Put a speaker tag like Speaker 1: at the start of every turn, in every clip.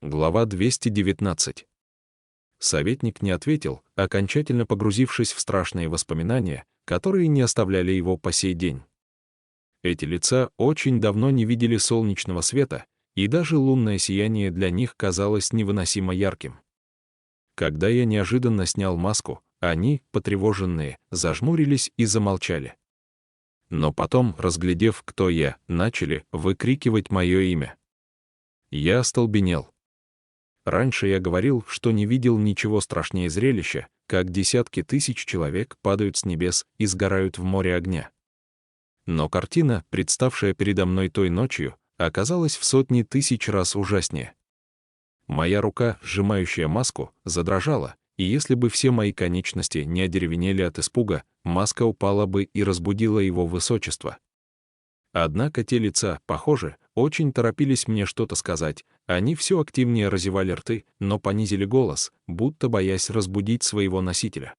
Speaker 1: Глава 219. Советник не ответил, окончательно погрузившись в страшные воспоминания, которые не оставляли его по сей день. Эти лица очень давно не видели солнечного света, и даже лунное сияние для них казалось невыносимо ярким. Когда я неожиданно снял маску, они, потревоженные, зажмурились и замолчали. Но потом, разглядев, кто я, начали выкрикивать мое имя. Я остолбенел. Раньше я говорил, что не видел ничего страшнее зрелища, как десятки тысяч человек падают с небес и сгорают в море огня. Но картина, представшая передо мной той ночью, оказалась в сотни тысяч раз ужаснее. Моя рука, сжимающая маску, задрожала, и если бы все мои конечности не одеревенели от испуга, маска упала бы и разбудила его высочество. Однако те лица, похоже, очень торопились мне что-то сказать. Они все активнее разевали рты, но понизили голос, будто боясь разбудить своего носителя.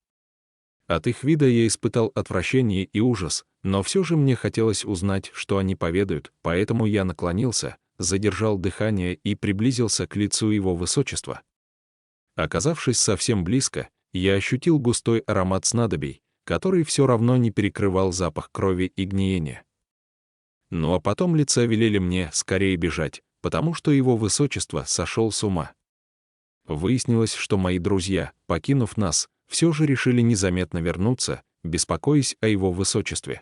Speaker 1: От их вида я испытал отвращение и ужас, но все же мне хотелось узнать, что они поведают, поэтому я наклонился, задержал дыхание и приблизился к лицу его высочества. Оказавшись совсем близко, я ощутил густой аромат снадобий, который все равно не перекрывал запах крови и гниения. Ну а потом лица велели мне скорее бежать, потому что его высочество сошел с ума. Выяснилось, что мои друзья, покинув нас, все же решили незаметно вернуться, беспокоясь о его высочестве.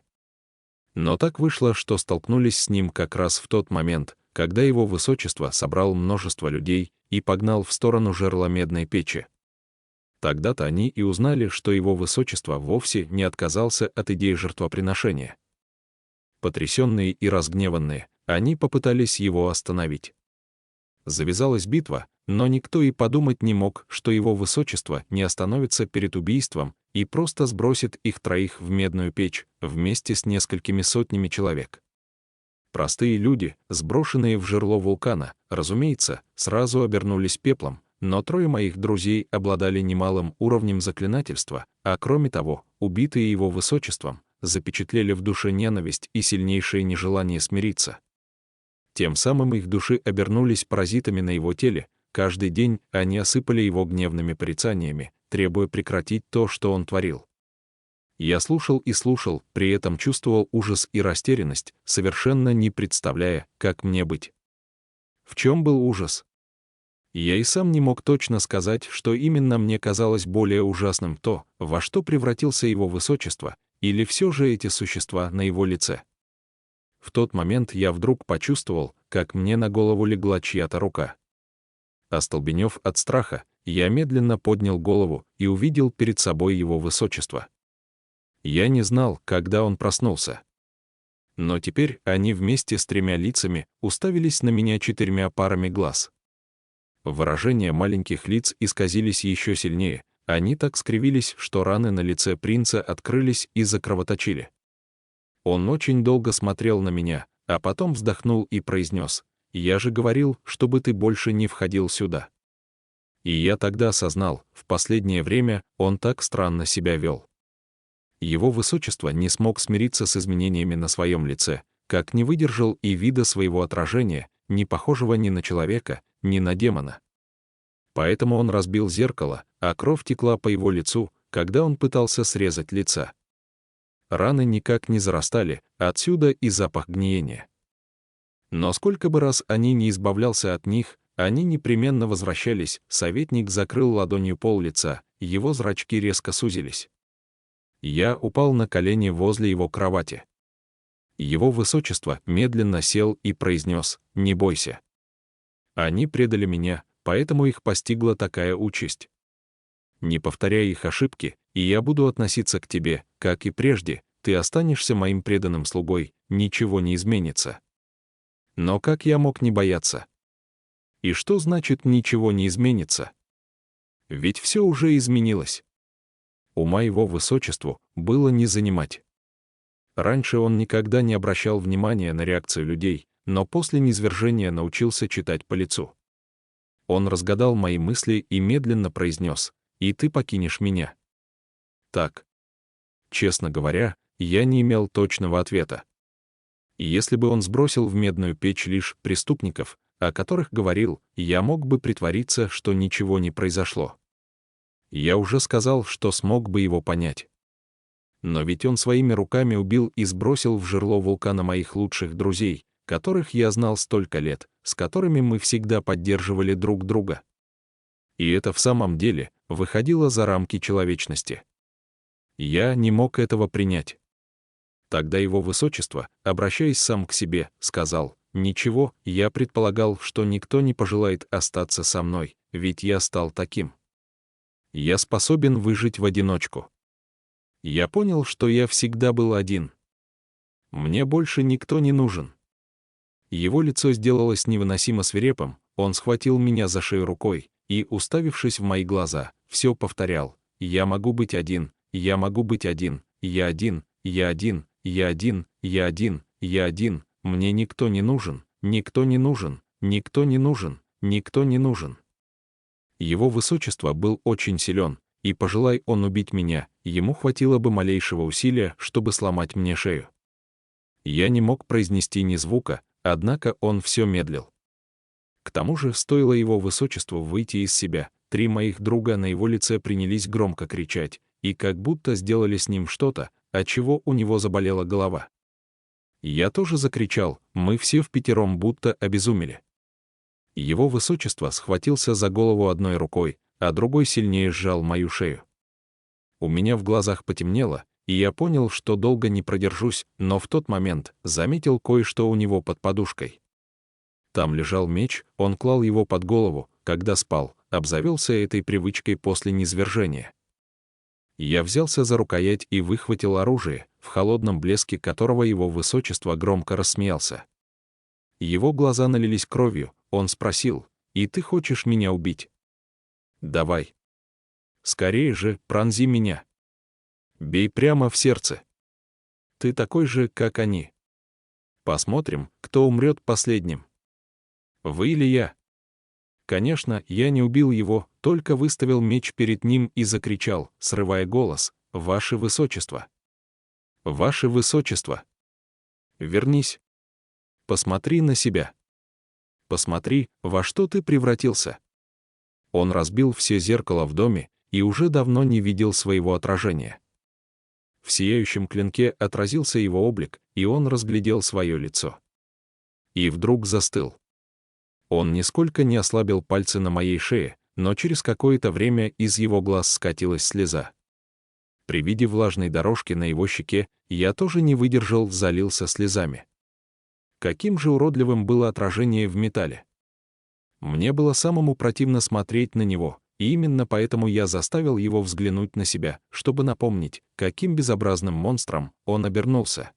Speaker 1: Но так вышло, что столкнулись с ним как раз в тот момент, когда его высочество собрал множество людей и погнал в сторону жерла медной печи. Тогда-то они и узнали, что его высочество вовсе не отказался от идеи жертвоприношения. Потрясенные и разгневанные, они попытались его остановить. Завязалась битва, но никто и подумать не мог, что его высочество не остановится перед убийством и просто сбросит их троих в медную печь вместе с несколькими сотнями человек. Простые люди, сброшенные в жерло вулкана, разумеется, сразу обернулись пеплом, но трое моих друзей обладали немалым уровнем заклинательства, а кроме того, убитые его высочеством, запечатлели в душе ненависть и сильнейшее нежелание смириться. Тем самым их души обернулись паразитами на его теле, каждый день они осыпали его гневными порицаниями, требуя прекратить то, что он творил. Я слушал и слушал, при этом чувствовал ужас и растерянность, совершенно не представляя, как мне быть. В чем был ужас? Я и сам не мог точно сказать, что именно мне казалось более ужасным то, во что превратился его высочество, или все же эти существа на его лице. В тот момент я вдруг почувствовал, как мне на голову легла чья-то рука. Остолбенев от страха, я медленно поднял голову и увидел перед собой его высочество. Я не знал, когда он проснулся. Но теперь они вместе с тремя лицами уставились на меня четырьмя парами глаз. Выражения маленьких лиц исказились еще сильнее, они так скривились, что раны на лице принца открылись и закровоточили. Он очень долго смотрел на меня, а потом вздохнул и произнес: «Я же говорил, чтобы ты больше не входил сюда». И я тогда осознал, в последнее время он так странно себя вел. Его высочество не смог смириться с изменениями на своем лице, как не выдержал и вида своего отражения, не похожего ни на человека, ни на демона. Поэтому он разбил зеркало, а кровь текла по его лицу, когда он пытался срезать лица. Раны никак не зарастали, отсюда и запах гниения. Но сколько бы раз они не избавлялся от них, они непременно возвращались. Советник закрыл ладонью пол лица, его зрачки резко сузились. Я упал на колени возле его кровати. Его высочество медленно сел и произнес: «Не бойся. Они предали меня, поэтому их постигла такая участь. Не повторяй их ошибки, и я буду относиться к тебе, как и прежде, ты останешься моим преданным слугой, ничего не изменится». Но как я мог не бояться? И что значит «ничего не изменится»? Ведь все уже изменилось. Ума его высочеству было не занимать. Раньше он никогда не обращал внимания на реакцию людей, но после низвержения научился читать по лицу. Он разгадал мои мысли и медленно произнес: «И ты покинешь меня». Так. Честно говоря, я не имел точного ответа. И если бы он сбросил в медную печь лишь преступников, о которых говорил, я мог бы притвориться, что ничего не произошло. Я уже сказал, что смог бы его понять. Но ведь он своими руками убил и сбросил в жерло вулкана моих лучших друзей, которых я знал столько лет, с которыми мы всегда поддерживали друг друга. И это в самом деле выходило за рамки человечности. Я не мог этого принять. Тогда его высочество, обращаясь сам к себе, сказал: «Ничего, я предполагал, что никто не пожелает остаться со мной, ведь я стал таким. Я способен выжить в одиночку. Я понял, что я всегда был один. Мне больше никто не нужен». Его лицо сделалось невыносимо свирепым, он схватил меня за шею рукой и, уставившись в мои глаза, все повторял: «Я могу быть один, я могу быть один, я один, я один, я один, я один, я один, мне никто не нужен, никто не нужен, никто не нужен, никто не нужен». Его высочество был очень силен, и пожелай он убить меня, ему хватило бы малейшего усилия, чтобы сломать мне шею. Я не мог произнести ни звука, однако он все медлил. К тому же, стоило его высочеству выйти из себя, 3 моих друга на его лице принялись громко кричать, и как будто сделали с ним что-то, отчего у него заболела голова. Я тоже закричал, мы все впятером будто обезумели. Его высочество схватился за голову одной рукой, а другой сильнее сжал мою шею. У меня в глазах потемнело, и я понял, что долго не продержусь, но в тот момент заметил кое-что у него под подушкой. Там лежал меч, он клал его под голову, когда спал, обзавелся этой привычкой после низвержения. Я взялся за рукоять и выхватил оружие, в холодном блеске которого его высочество громко рассмеялся. Его глаза налились кровью, он спросил: «И ты хочешь меня убить? Давай. Скорее же, пронзи меня. Бей прямо в сердце. Ты такой же, как они. Посмотрим, кто умрет последним. Вы или я?» Конечно, я не убил его, только выставил меч перед ним и закричал, срывая голос: «Ваше высочество! Ваше высочество! Вернись! Посмотри на себя! Посмотри, во что ты превратился!» Он разбил все зеркало в доме и уже давно не видел своего отражения. В сияющем клинке отразился его облик, и он разглядел свое лицо. И вдруг застыл. Он нисколько не ослабил пальцы на моей шее, но через какое-то время из его глаз скатилась слеза. При виде влажной дорожки на его щеке я тоже не выдержал, залился слезами. Каким же уродливым было отражение в металле! Мне было самому противно смотреть на него, и именно поэтому я заставил его взглянуть на себя, чтобы напомнить, каким безобразным монстром он обернулся.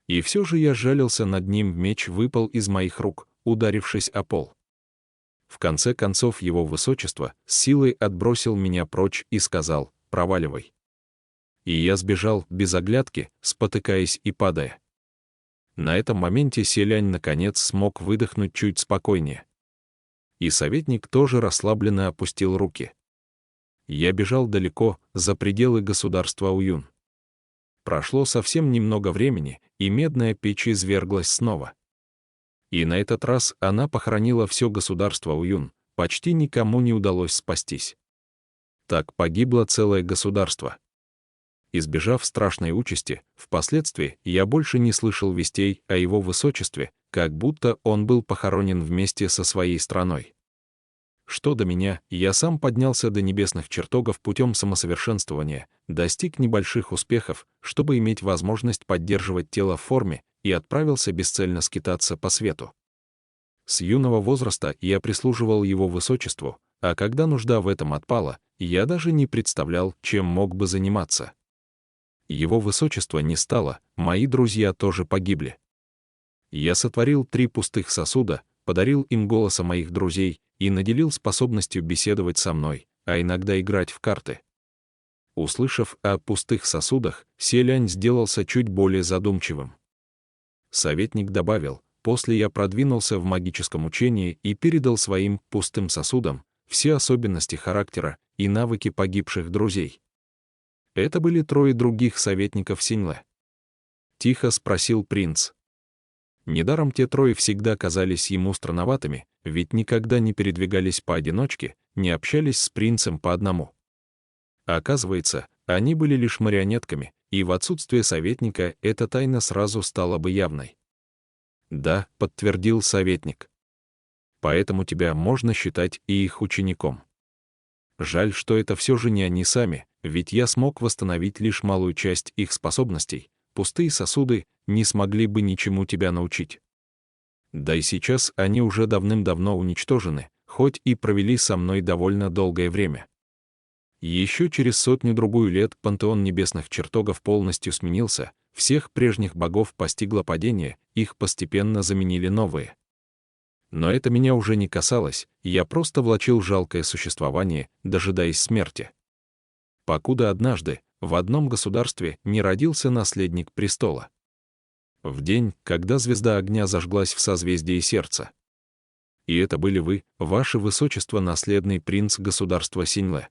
Speaker 1: И все же я жалился над ним, меч выпал из моих рук, ударившись о пол. В конце концов его высочество с силой отбросил меня прочь и сказал: «Проваливай». И я сбежал, без оглядки, спотыкаясь и падая. На этом моменте Селянь наконец смог выдохнуть чуть спокойнее. И советник тоже расслабленно опустил руки. Я бежал далеко, за пределы государства Уюн. Прошло совсем немного времени, и медная печь изверглась снова. И на этот раз она похоронила все государство Уюн, почти никому не удалось спастись. Так погибло целое государство. Избежав страшной участи, впоследствии я больше не слышал вестей о его высочестве, как будто он был похоронен вместе со своей страной. Что до меня, я сам поднялся до небесных чертогов путем самосовершенствования, достиг небольших успехов, чтобы иметь возможность поддерживать тело в форме, и отправился бесцельно скитаться по свету. С юного возраста я прислуживал его высочеству, а когда нужда в этом отпала, я даже не представлял, чем мог бы заниматься. Его высочества не стало, мои друзья тоже погибли. Я сотворил 3 пустых сосуда, подарил им голоса моих друзей и наделил способностью беседовать со мной, а иногда играть в карты. Услышав о пустых сосудах, Селянь сделался чуть более задумчивым. Советник добавил: «После я продвинулся в магическом учении и передал своим пустым сосудам все особенности характера и навыки погибших друзей». Это были 3 других советников Синьлэ. Тихо спросил принц. Недаром те трое всегда казались ему странноватыми, ведь никогда не передвигались поодиночке, не общались с принцем по одному. А оказывается, они были лишь марионетками, и в отсутствие советника эта тайна сразу стала бы явной. «Да», — подтвердил советник. «Поэтому тебя можно считать и их учеником. Жаль, что это все же не они сами, ведь я смог восстановить лишь малую часть их способностей, пустые сосуды не смогли бы ничему тебя научить. Да и сейчас они уже давным-давно уничтожены, хоть и провели со мной довольно долгое время. Еще через 100-другую лет пантеон небесных чертогов полностью сменился, всех прежних богов постигло падение, их постепенно заменили новые. Но это меня уже не касалось, я просто влачил жалкое существование, дожидаясь смерти. Покуда однажды в одном государстве не родился наследник престола. В день, когда звезда огня зажглась в созвездии сердца. И это были вы, ваше высочество, наследный принц государства Синьле.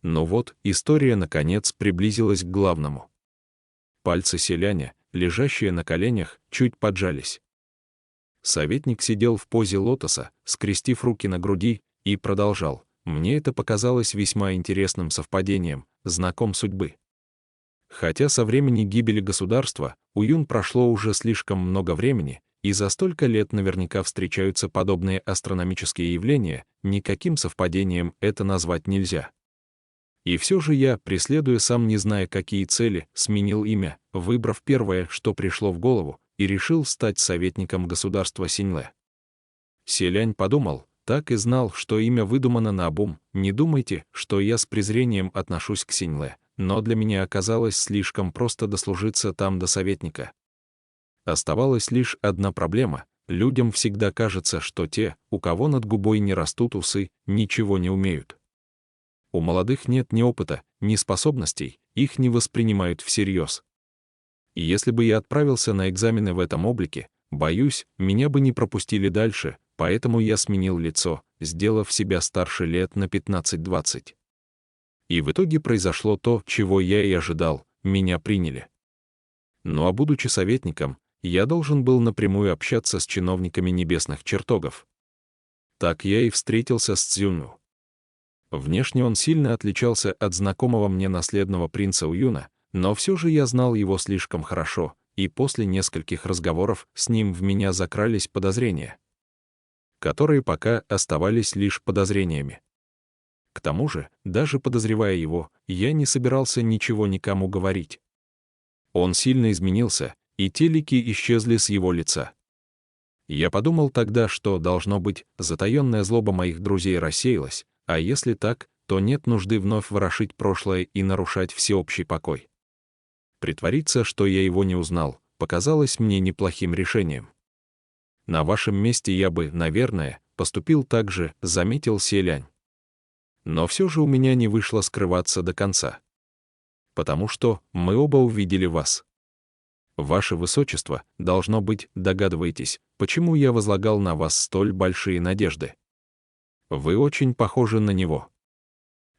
Speaker 1: Но вот, история наконец приблизилась к главному. Пальцы селяня, лежащие на коленях, чуть поджались. Советник сидел в позе лотоса, скрестив руки на груди, и продолжал. Мне это показалось весьма интересным совпадением, знаком судьбы. Хотя со времени гибели государства у Юн прошло уже слишком много времени, и за столько лет наверняка встречаются подобные астрономические явления, никаким совпадением это назвать нельзя. И все же я, преследуя сам не зная какие цели, сменил имя, выбрав первое, что пришло в голову, и решил стать советником государства Синьле. Селянь подумал, так и знал, что имя выдумано наобум. Не думайте, что я с презрением отношусь к Синьле, но для меня оказалось слишком просто дослужиться там до советника. Оставалась лишь одна проблема. Людям всегда кажется, что те, у кого над губой не растут усы, ничего не умеют. У молодых нет ни опыта, ни способностей, их не воспринимают всерьез. И если бы я отправился на экзамены в этом облике, боюсь, меня бы не пропустили дальше, поэтому я сменил лицо, сделав себя старше лет на 15-20. И в итоге произошло то, чего я и ожидал, меня приняли. Ну а будучи советником, я должен был напрямую общаться с чиновниками небесных чертогов. Так я и встретился с Цзюню. Внешне он сильно отличался от знакомого мне наследного принца Уюна, но все же я знал его слишком хорошо, и после нескольких разговоров с ним в меня закрались подозрения, которые пока оставались лишь подозрениями. К тому же, даже подозревая его, я не собирался ничего никому говорить. Он сильно изменился, и те лики исчезли с его лица. Я подумал тогда, что, должно быть, затаённая злоба моих друзей рассеялась, а если так, то нет нужды вновь ворошить прошлое и нарушать всеобщий покой. Притвориться, что я его не узнал, показалось мне неплохим решением. На вашем месте я бы, наверное, поступил так же, заметил Селянь. Но все же у меня не вышло скрываться до конца. Потому что мы оба увидели вас. Ваше Высочество, должно быть, догадываетесь, почему я возлагал на вас столь большие надежды. Вы очень похожи на него.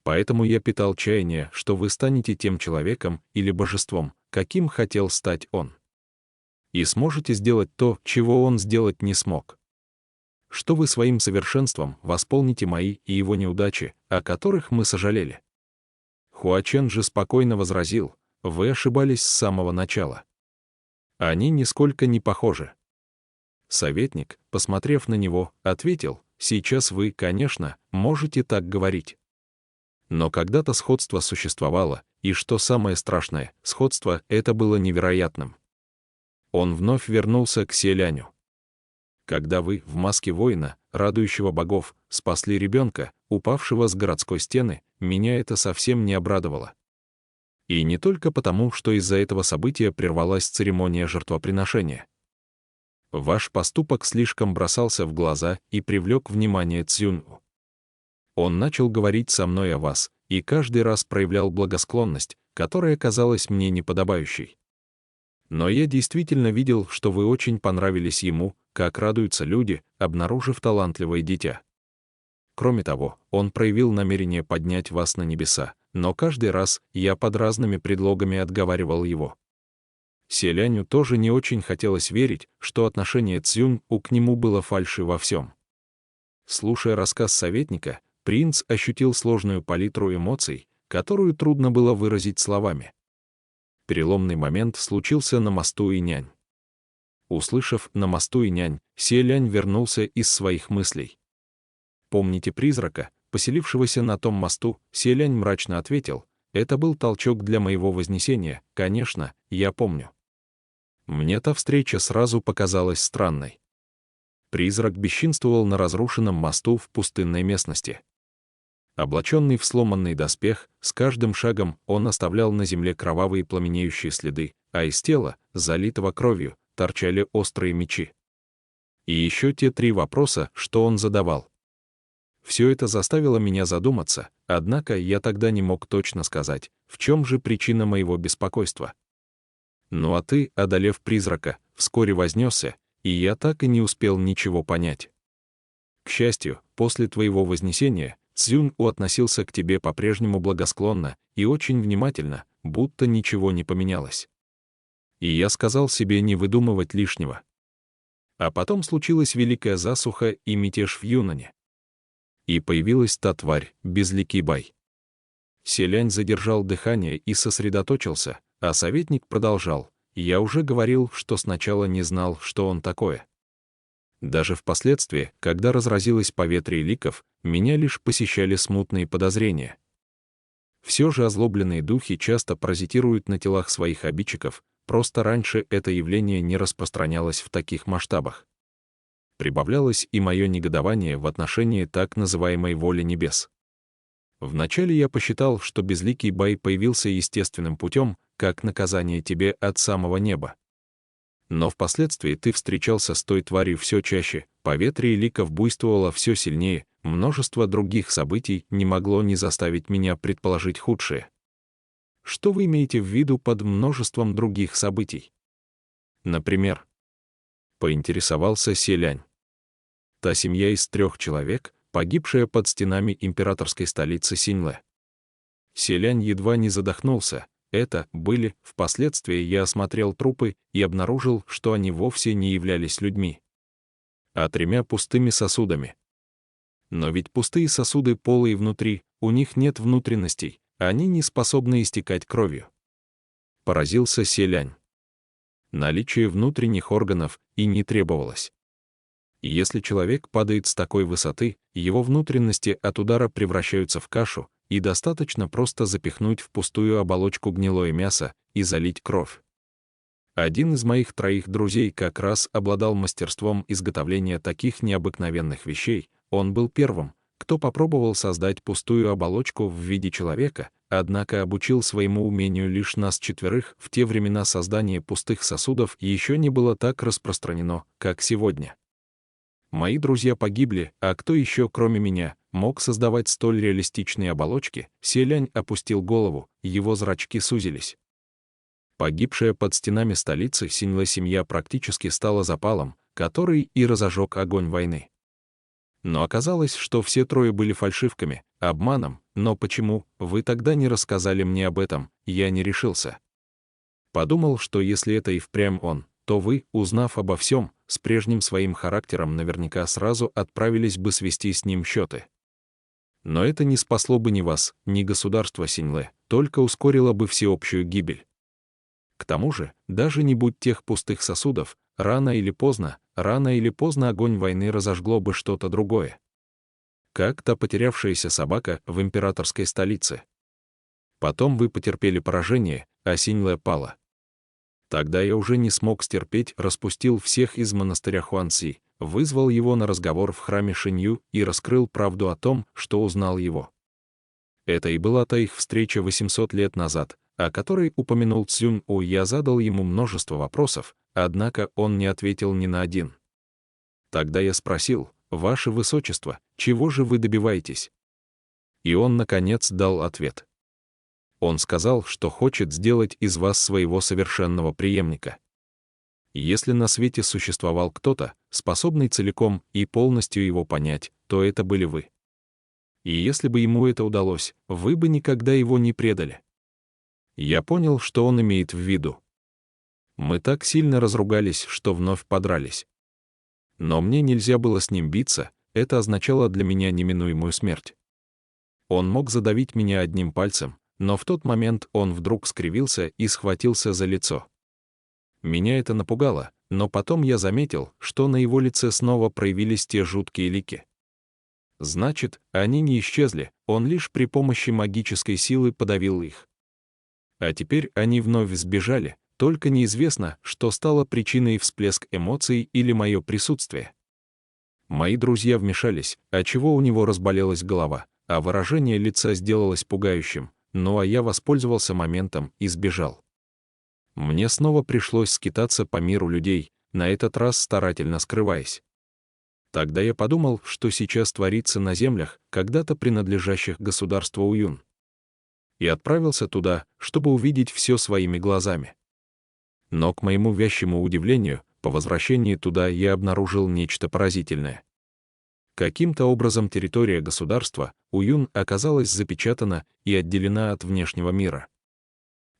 Speaker 1: Поэтому я питал чаяние, что вы станете тем человеком или божеством, каким хотел стать он. И сможете сделать то, чего он сделать не смог. Что вы своим совершенством восполните мои и его неудачи, о которых мы сожалели. Хуачен же спокойно возразил, вы ошибались с самого начала. Они нисколько не похожи. Советник, посмотрев на него, ответил, сейчас вы, конечно, можете так говорить. Но когда-то сходство существовало, и что самое страшное, сходство это было невероятным. Он вновь вернулся к Селяню. Когда вы в маске воина, радующего богов, спасли ребенка, упавшего с городской стены, меня это совсем не обрадовало. И не только потому, что из-за этого события прервалась церемония жертвоприношения. Ваш поступок слишком бросался в глаза и привлек внимание Цзюню. Он начал говорить со мной о вас, и каждый раз проявлял благосклонность, которая казалась мне неподобающей. Но я действительно видел, что вы очень понравились ему, как радуются люди, обнаружив талантливое дитя. Кроме того, он проявил намерение поднять вас на небеса, но каждый раз я под разными предлогами отговаривал его. Селяню тоже не очень хотелось верить, что отношение Цзюнь-У к нему было фальши во всем. Слушая рассказ советника, принц ощутил сложную палитру эмоций, которую трудно было выразить словами. Переломный момент случился на мосту Инянь. Услышав «на мосту Инянь», Селянь вернулся из своих мыслей. «Помните призрака, поселившегося на том мосту?» Селянь мрачно ответил: «Это был толчок для моего вознесения, конечно, я помню». Мне та встреча сразу показалась странной. Призрак бесчинствовал на разрушенном мосту в пустынной местности. Облаченный в сломанный доспех, с каждым шагом он оставлял на земле кровавые пламенеющие следы, а из тела, залитого кровью, торчали острые мечи. И еще те 3 вопроса, что он задавал. Все это заставило меня задуматься, однако я тогда не мог точно сказать, в чем же причина моего беспокойства. Ну а ты, одолев призрака, вскоре вознесся, и я так и не успел ничего понять. К счастью, после твоего вознесения Цзюнь-У относился к тебе по-прежнему благосклонно и очень внимательно, будто ничего не поменялось. И я сказал себе не выдумывать лишнего. А потом случилась великая засуха и мятеж в Юнане. И появилась та тварь, безликий Бай. Селянь задержал дыхание и сосредоточился, а советник продолжал: «Я уже говорил, что сначала не знал, что он такое. Даже впоследствии, когда разразилось поветрие ликов, меня лишь посещали смутные подозрения. Все же озлобленные духи часто паразитируют на телах своих обидчиков, просто раньше это явление не распространялось в таких масштабах. Прибавлялось и мое негодование в отношении так называемой воли небес. Вначале я посчитал, что безликий Бай появился естественным путем, как наказание тебе от самого неба. Но впоследствии ты встречался с той тварью все чаще, поветрие ликов буйствовало все сильнее, множество других событий не могло не заставить меня предположить худшее. Что вы имеете в виду под множеством других событий? Например, поинтересовался Селянь. Та семья из 3 человек, погибшая под стенами императорской столицы Синьлэ. Селянь едва не задохнулся. Это были, впоследствии я осмотрел трупы и обнаружил, что они вовсе не являлись людьми, а 3 пустыми сосудами. Но ведь пустые сосуды полые внутри, у них нет внутренностей, они не способны истекать кровью. Поразился Селянь. Наличие внутренних органов и не требовалось. Если человек падает с такой высоты, его внутренности от удара превращаются в кашу, и достаточно просто запихнуть в пустую оболочку гнилое мясо и залить кровь. Один из моих 3 друзей как раз обладал мастерством изготовления таких необыкновенных вещей. Он был первым, кто попробовал создать пустую оболочку в виде человека, однако обучил своему умению лишь нас 4. В те времена создание пустых сосудов еще не было так распространено, как сегодня. Мои друзья погибли, а кто еще, кроме меня, мог создавать столь реалистичные оболочки? Селянь опустил голову, его зрачки сузились. Погибшая под стенами столицы Синьлэ семья практически стала запалом, который и разожег огонь войны. Но оказалось, что все 3 были фальшивками, обманом. Но почему вы тогда не рассказали мне об этом? Я не решился. Подумал, что если это и впрямь он, то вы, узнав обо всем, с прежним своим характером наверняка сразу отправились бы свести с ним счеты. Но это не спасло бы ни вас, ни государства Синьлэ, только ускорило бы всеобщую гибель. К тому же, даже не будь тех пустых сосудов, рано или поздно огонь войны разожгло бы что-то другое. Как та потерявшаяся собака в императорской столице. Потом вы потерпели поражение, а Синьлэ пала. Тогда я уже не смог стерпеть, распустил всех из монастыря Хуанцзи, вызвал его на разговор в храме Шинью и раскрыл правду о том, что узнал его. Это и была та их встреча 800 лет назад, о которой упомянул Цзюнь-У. Я задал ему множество вопросов, однако он не ответил ни на один. Тогда я спросил: «Ваше Высочество, чего же вы добиваетесь?» И он, наконец, дал ответ. Он сказал, что хочет сделать из вас своего совершенного преемника. Если на свете существовал кто-то, способный целиком и полностью его понять, то это были вы. И если бы ему это удалось, вы бы никогда его не предали. Я понял, что он имеет в виду. Мы так сильно разругались, что вновь подрались. Но мне нельзя было с ним биться, это означало для меня неминуемую смерть. Он мог задавить меня одним пальцем, но в тот момент он вдруг скривился и схватился за лицо. Меня это напугало, но потом я заметил, что на его лице снова проявились те жуткие лики. Значит, они не исчезли, он лишь при помощи магической силы подавил их. А теперь они вновь сбежали, только неизвестно, что стало причиной всплеск эмоций или мое присутствие. Мои друзья вмешались, отчего у него разболелась голова, а выражение лица сделалось пугающим, ну а я воспользовался моментом и сбежал. Мне снова пришлось скитаться по миру людей, на этот раз старательно скрываясь. Тогда я подумал, что сейчас творится на землях, когда-то принадлежащих государству Уюн. И отправился туда, чтобы увидеть все своими глазами. Но, к моему вящему удивлению, по возвращении туда я обнаружил нечто поразительное. Каким-то образом территория государства Уюн оказалась запечатана и отделена от внешнего мира.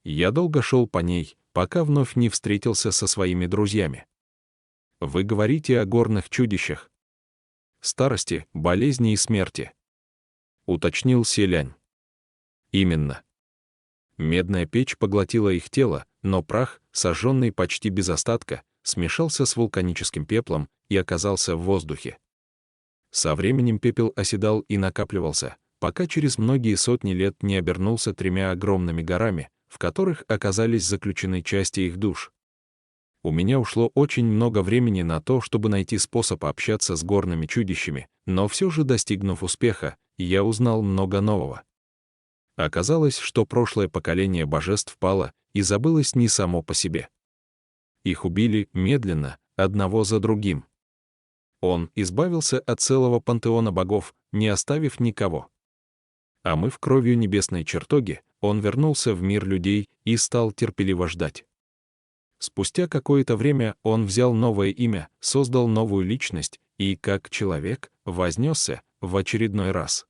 Speaker 1: Я долго шел по ней, пока вновь не встретился со своими друзьями. Вы говорите о горных чудищах, старости, болезни и смерти, уточнил Селянь. Именно. Медная печь поглотила их тело, но прах, сожженный почти без остатка, смешался с вулканическим пеплом и оказался в воздухе. Со временем пепел оседал и накапливался, пока через многие сотни лет не обернулся 3 огромными горами, в которых оказались заключены части их душ. У меня ушло очень много времени на то, чтобы найти способ общаться с горными чудищами, но все же, достигнув успеха, я узнал много нового. Оказалось, что прошлое поколение божеств пало и забылось не само по себе. Их убили медленно, одного за другим. Он избавился от целого пантеона богов, не оставив никого. А мы в кровью небесной чертоги, он вернулся в мир людей и стал терпеливо ждать. Спустя какое-то время он взял новое имя, создал новую личность и, как человек, вознесся в очередной раз.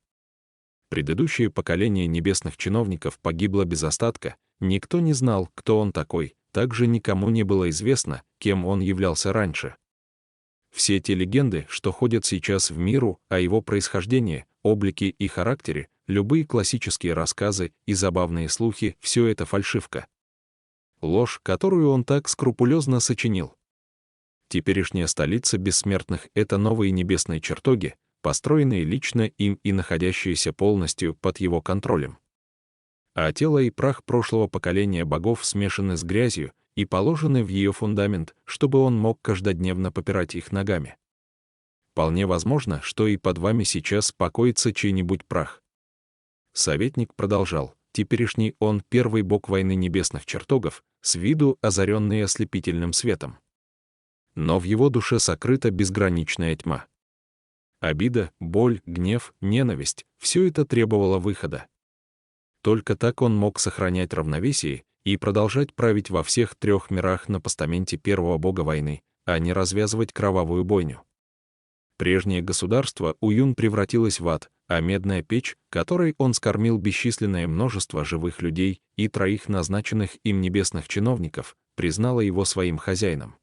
Speaker 1: Предыдущее поколение небесных чиновников погибло без остатка, никто не знал, кто он такой, также никому не было известно, кем он являлся раньше. Все те легенды, что ходят сейчас в миру о его происхождении, облике и характере, любые классические рассказы и забавные слухи — все это фальшивка. Ложь, которую он так скрупулезно сочинил. Теперешняя столица бессмертных — это новые небесные чертоги, построенные лично им и находящиеся полностью под его контролем. А тело и прах прошлого поколения богов смешаны с грязью и положены в ее фундамент, чтобы он мог каждодневно попирать их ногами. Вполне возможно, что и под вами сейчас покоится чей-нибудь прах. Советник продолжал. Теперешний он первый бог войны небесных чертогов, с виду озаренный ослепительным светом. Но в его душе сокрыта безграничная тьма. Обида, боль, гнев, ненависть — все это требовало выхода. Только так он мог сохранять равновесие и продолжать править во всех 3 мирах на постаменте первого бога войны, а не развязывать кровавую бойню. Прежнее государство Уюн превратилось в ад, а медная печь, которой он скормил бесчисленное множество живых людей и 3 назначенных им небесных чиновников, признала его своим хозяином.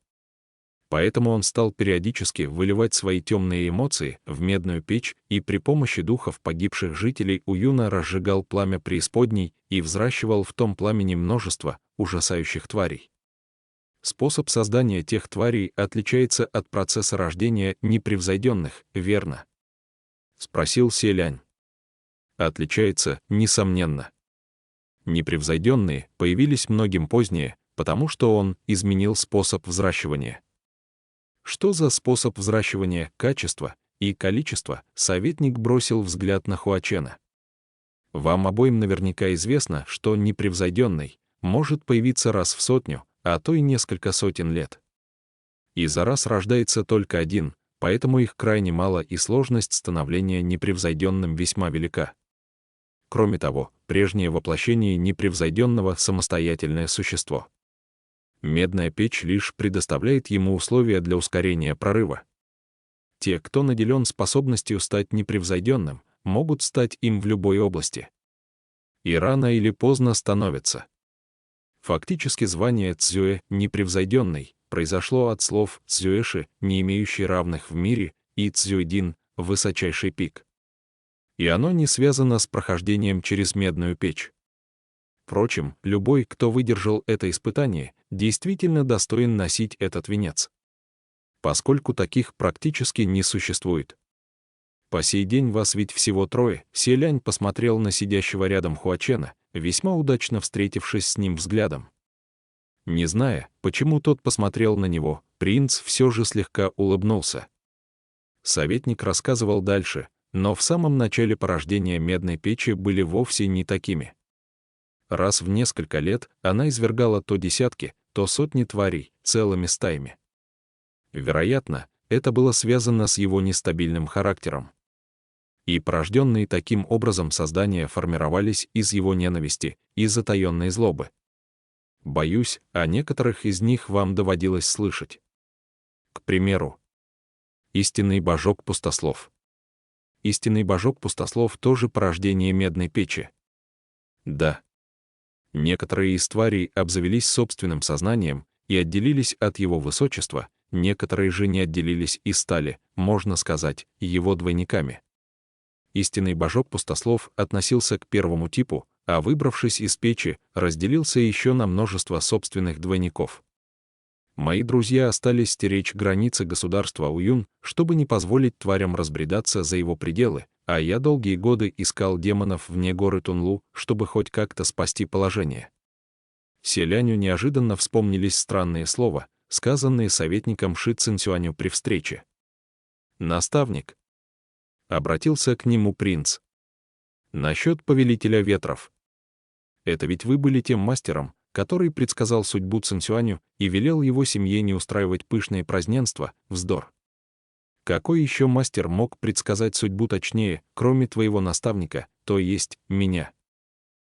Speaker 1: Поэтому он стал периодически выливать свои темные эмоции в медную печь и при помощи духов погибших жителей Уюна разжигал пламя преисподней и взращивал в том пламени множество ужасающих тварей. Способ создания тех тварей отличается от процесса рождения непревзойденных, верно? Спросил Селянь. Отличается, несомненно. Непревзойденные появились многим позднее, потому что он изменил способ взращивания. Что за способ взращивания, качество и количество? Советник бросил взгляд на Хуачена. Вам обоим наверняка известно, что непревзойденный может появиться раз в 100, а то и несколько сотен лет. И за раз рождается только один, поэтому их крайне мало и сложность становления непревзойденным весьма велика. Кроме того, прежнее воплощение непревзойденного — самостоятельное существо. Медная печь лишь предоставляет ему условия для ускорения прорыва. Те, кто наделен способностью стать непревзойденным, могут стать им в любой области. И рано или поздно становятся. Фактически звание Цзюэ «непревзойденный» произошло от слов «цзюэши», не имеющий равных в мире, и «цзюйдин» — высочайший пик. И оно не связано с прохождением через медную печь. Впрочем, любой, кто выдержал это испытание, действительно достоин носить этот венец. Поскольку таких практически не существует. По сей день вас ведь всего трое. Селянь посмотрел на сидящего рядом Хуачена, весьма удачно встретившись с ним взглядом. Не зная, почему тот посмотрел на него, принц все же слегка улыбнулся. Советник рассказывал дальше, но в самом начале порождения медной печи были вовсе не такими. Раз в несколько лет она извергала то десятки, то сотни тварей, целыми стаями. Вероятно, это было связано с его нестабильным характером. И порожденные таким образом создания формировались из его ненависти и затаенной злобы. Боюсь, о некоторых из них вам доводилось слышать. К примеру, истинный божок-пустослов. Истинный божок-пустослов тоже порождение медной печи. Да. Некоторые из тварей обзавелись собственным сознанием и отделились от его высочества, некоторые же не отделились и стали, можно сказать, его двойниками. Истинный божок-пустослов относился к первому типу, а выбравшись из печи, разделился еще на множество собственных двойников. Мои друзья остались стеречь границы государства Уюн, чтобы не позволить тварям разбредаться за его пределы, а я долгие годы искал демонов вне горы Тунлу, чтобы хоть как-то спасти положение. Селяню неожиданно вспомнились странные слова, сказанные советником Ши Цинсюаню при встрече. «Наставник», — обратился к нему принц, — «насчет повелителя ветров. Это ведь вы были тем мастером, который предсказал судьбу Цинсюаню и велел его семье не устраивать пышные празднества, вздор. Какой еще мастер мог предсказать судьбу точнее, кроме твоего наставника, то есть меня?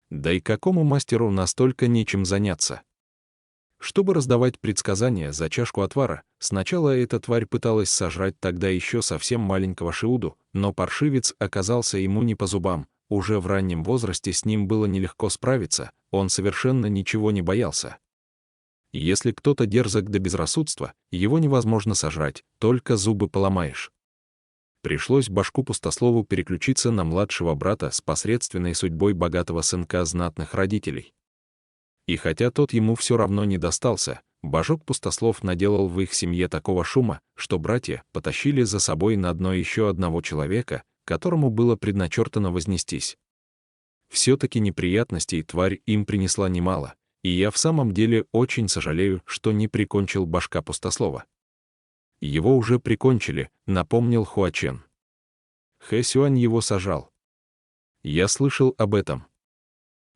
Speaker 1: Да и какому мастеру настолько нечем заняться? Чтобы раздавать предсказания за чашку отвара, сначала эта тварь пыталась сожрать тогда еще совсем маленького Шиуду, но паршивец оказался ему не по зубам, уже в раннем возрасте с ним было нелегко справиться, он совершенно ничего не боялся. Если кто-то дерзок до безрассудства, его невозможно сожрать, только зубы поломаешь. Пришлось башку-пустослову переключиться на младшего брата с посредственной судьбой богатого сынка знатных родителей. И хотя тот ему все равно не достался, божок-пустослов наделал в их семье такого шума, что братья потащили за собой на дно еще одного человека, которому было предначертано вознестись. Все-таки неприятностей тварь им принесла немало, и я в самом деле очень сожалею, что не прикончил башка-пустослова. Его уже прикончили, напомнил Хуачен. Хэ Сюань его сажал. Я слышал об этом.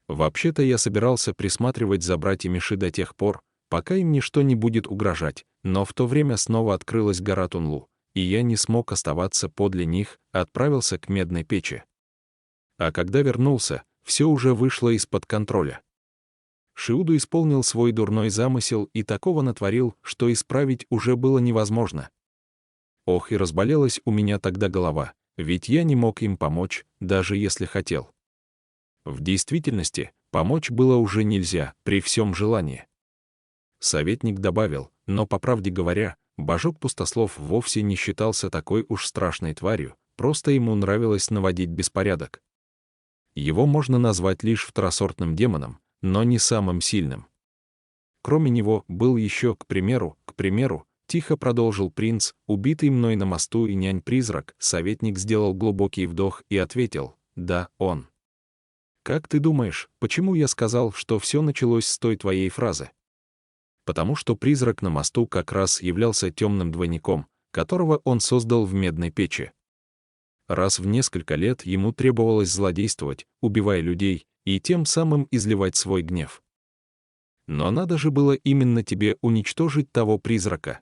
Speaker 1: Вообще-то я собирался присматривать за братьями Ши до тех пор, пока им ничто не будет угрожать, но в то время снова открылась гора Тунлу, и я не смог оставаться подле них, отправился к медной печи. А когда вернулся, все уже вышло из-под контроля. Шиуду исполнил свой дурной замысел и такого натворил, что исправить уже было невозможно. Ох, и разболелась у меня тогда голова, ведь я не мог им помочь, даже если хотел. В действительности, помочь было уже нельзя, при всем желании. Советник добавил, но, по правде говоря, божок-пустослов вовсе не считался такой уж страшной тварью, просто ему нравилось наводить беспорядок. Его можно назвать лишь второсортным демоном, но не самым сильным. Кроме него был еще, к примеру, тихо продолжил принц, убитый мной на мосту и нянь-призрак. Советник сделал глубокий вдох и ответил: «Да, он». «Как ты думаешь, почему я сказал, что все началось с той твоей фразы?» Потому что призрак на мосту как раз являлся темным двойником, которого он создал в медной печи. Раз в несколько лет ему требовалось злодействовать, убивая людей, и тем самым изливать свой гнев. Но надо же было именно тебе уничтожить того призрака.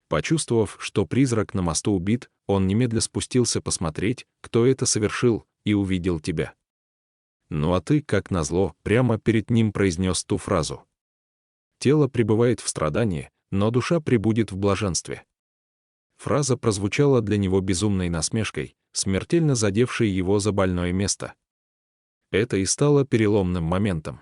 Speaker 1: Почувствовав, что призрак на мосту убит, он немедля спустился посмотреть, кто это совершил, и увидел тебя. Ну а ты, как назло, прямо перед ним произнес ту фразу. Тело пребывает в страдании, но душа пребудет в блаженстве. Фраза прозвучала для него безумной насмешкой, смертельно задевшей его за больное место. Это и стало переломным моментом.